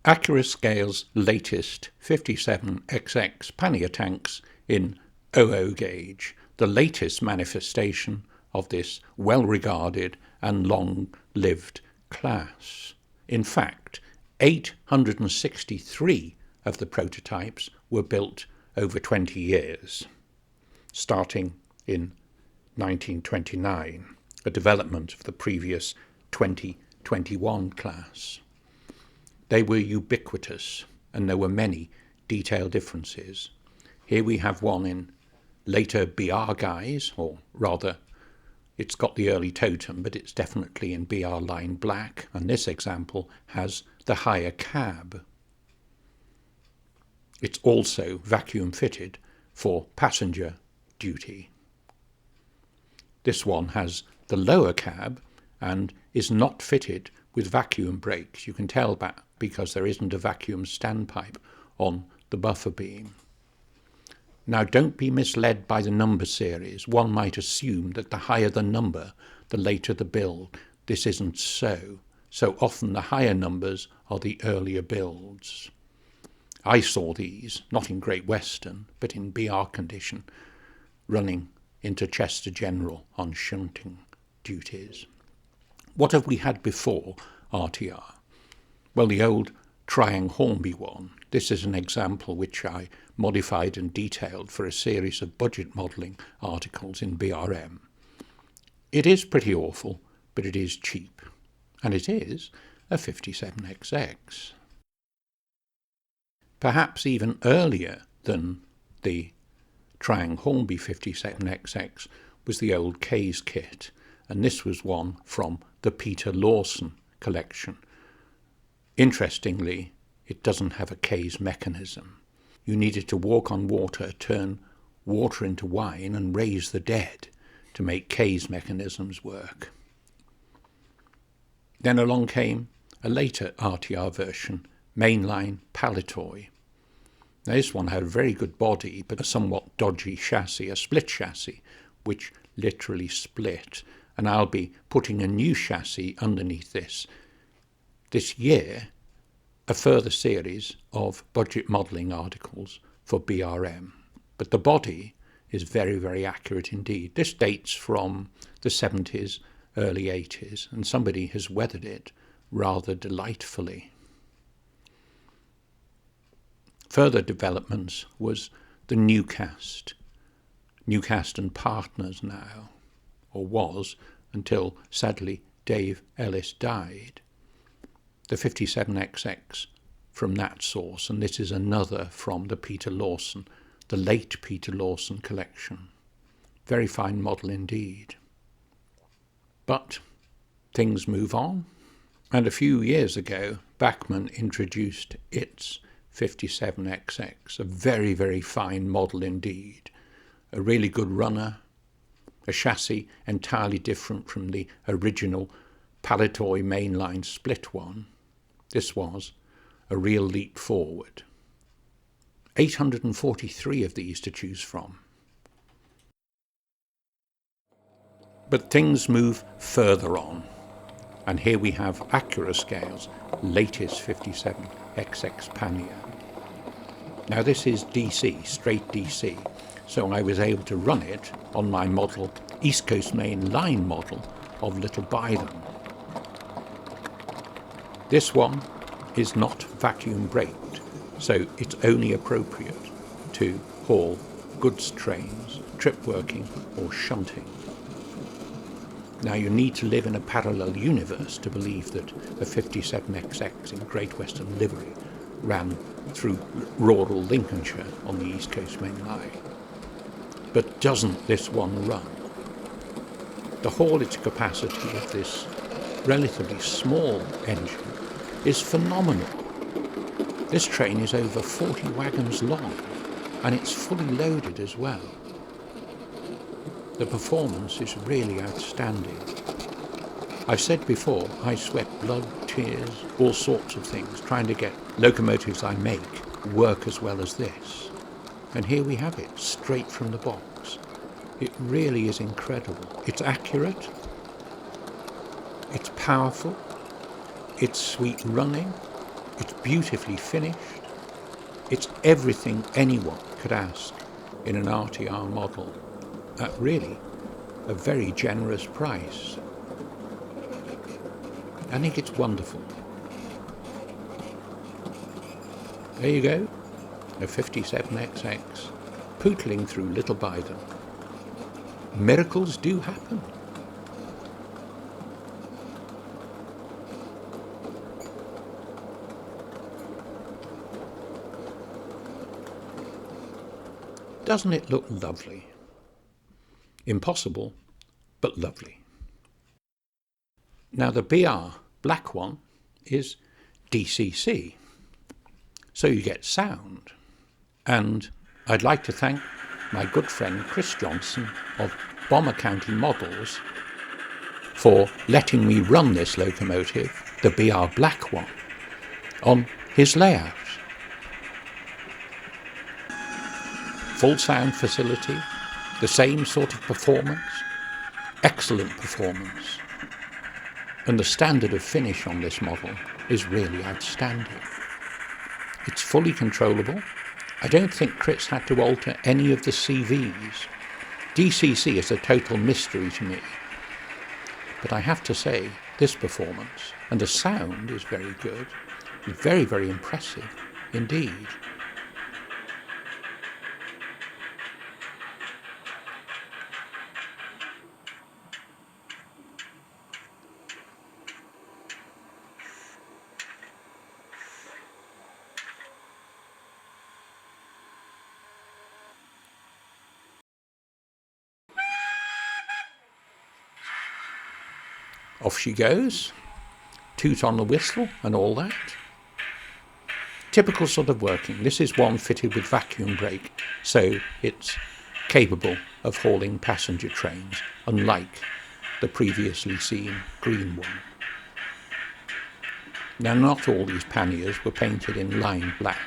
Accurascale's latest 57XX pannier tanks in 00 gauge, the latest manifestation of this well-regarded and long-lived class. In fact, 863 of the prototypes were built over 20 years, starting in 1929, a development of the previous 2021 class. They were ubiquitous, and there were many detail differences. Here we have one in later BR guise, or rather, it's got the early totem, but it's definitely in BR line black, and this example has the higher cab. It's also vacuum fitted for passenger duty. This one has the lower cab and is not fitted with vacuum brakes. You can tell that because there isn't a vacuum standpipe on the buffer beam. Now, don't be misled by the number series. One might assume that the higher the number, the later the build. This isn't so. So often the higher numbers are the earlier builds. I saw these, not in Great Western, but in BR condition, running into Chester General on shunting duties. What have we had before RTR? Well, the old Triang Hornby one. This is an example which I modified and detailed for a series of budget modelling articles in BRM. It is pretty awful, but it is cheap, and it is a 57XX. Perhaps even earlier than the Triang Hornby 57XX was the old K's kit, and this was one from the Peter Lawson collection. Interestingly, it doesn't have a K's mechanism. You needed to walk on water, turn water into wine, and raise the dead to make K's mechanisms work. Then along came a later RTR version, mainline Palitoy. Now, this one had a very good body, but a somewhat dodgy chassis, a split chassis, which literally split, and I'll be putting a new chassis underneath this year, a further series of budget modelling articles for BRM. But the body is very, very accurate indeed. This dates from the 70s, early 80s, and somebody has weathered it rather delightfully. Further developments was the Newcast and Partners now, or was, until sadly Dave Ellis died. The 57XX from that source, and this is another from the Peter Lawson, the late Peter Lawson collection. Very fine model indeed. But things move on, and a few years ago Bachmann introduced its 57XX, a very, very fine model indeed, a really good runner, a chassis entirely different from the original Palitoy mainline split one. This was a real leap forward. 843 of these to choose from. But things move further on, and here we have Accurascale's latest 57XX pannier. Now this is DC, straight DC, so I was able to run it on my model, East Coast Main line model of Little Bytham. This one is not vacuum braked, so it's only appropriate to haul goods trains, trip working or shunting. Now you need to live in a parallel universe to believe that a 57XX in Great Western livery ran through rural Lincolnshire on the East Coast Main Line. But doesn't this one run? The haulage capacity of this relatively small engine is phenomenal. This train is over 40 wagons long, and it's fully loaded as well. The performance is really outstanding. I've said before, I sweat blood, tears, all sorts of things, trying to get locomotives I make work as well as this. And here we have it, straight from the box. It really is incredible. It's accurate, it's powerful, it's sweet running, It's beautifully finished. It's everything anyone could ask in an RTR model at really a very generous price. I think it's wonderful. There you go, a 57XX, pootling through Little Biden. Miracles do happen. Doesn't it look lovely? Impossible, but lovely. Now the BR black one is DCC, so you get sound. And I'd like to thank my good friend Chris Johnson of Bomber County Models for letting me run this locomotive, the BR black one, on his layout. Full sound facility, the same sort of performance, excellent performance. And the standard of finish on this model is really outstanding. It's fully controllable. I don't think Chris had to alter any of the CVs. DCC is a total mystery to me. But I have to say, this performance and the sound is very good. Very, very impressive indeed. Off she goes, toot on the whistle and all that. Typical sort of working. This is one fitted with vacuum brake, so it's capable of hauling passenger trains, unlike the previously seen green one. Now, not all these panniers were painted in lime black,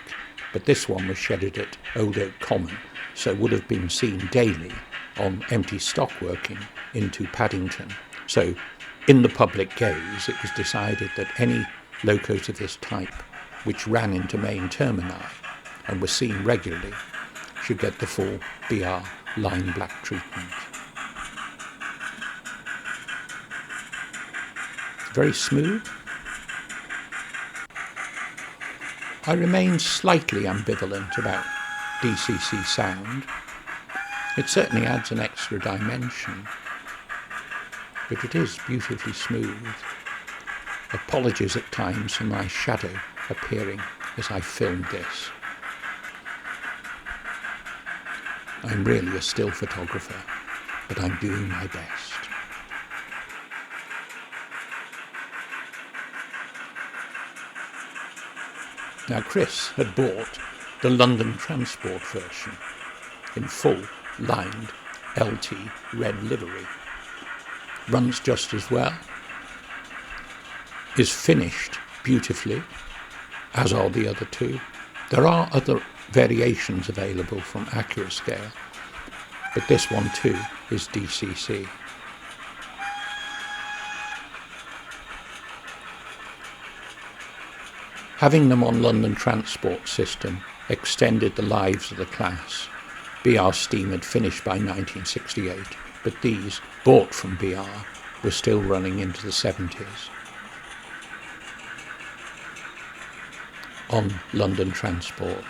but this one was shedded at Old Oak Common, so would have been seen daily on empty stock working into Paddington. So in the public gaze, it was decided that any locos of this type which ran into main termini and were seen regularly should get the full BR line black treatment. Very smooth. I remain slightly ambivalent about DCC sound. It certainly adds an extra dimension, but it is beautifully smooth. Apologies at times for my shadow appearing as I filmed this. I'm really a still photographer, but I'm doing my best. Now Chris had bought the London Transport version in full lined LT red livery. Runs just as well, is finished beautifully, as are the other two. There are other variations available from Accurascale, but this one too is DCC. Having them on London Transport System extended the lives of the class. BR Steam had finished by 1968, but these, bought from BR, were still running into the 70s. On London Transport.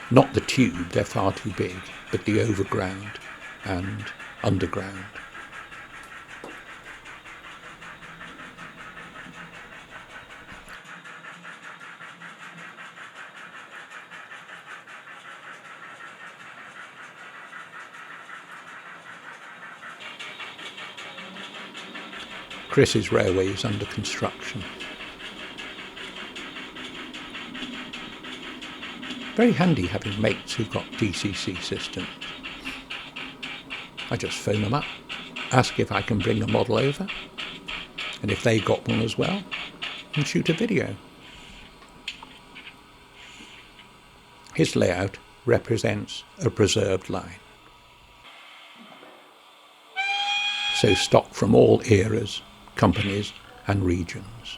Not the tube, they're far too big, but the overground and underground. Chris's railway is under construction. Very handy having mates who've got DCC systems. I just phone them up, ask if I can bring a model over, and if they got one as well, and shoot a video. His layout represents a preserved line. So stock from all eras, companies and regions.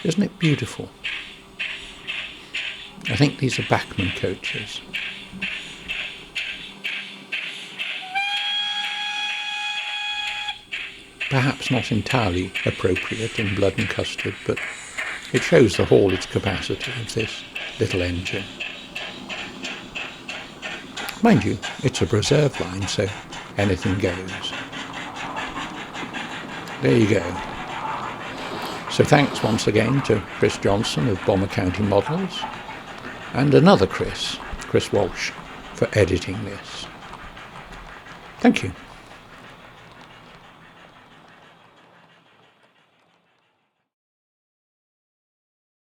Isn't it beautiful? I think these are Bachmann coaches. Perhaps not entirely appropriate in Blood and Custard, but it shows the haulage capacity of this little engine. Mind you, it's a preserve line, so anything goes. There you go. So thanks once again to Chris Johnson of Bomber County Models, and another Chris Walsh, for editing this. Thank you.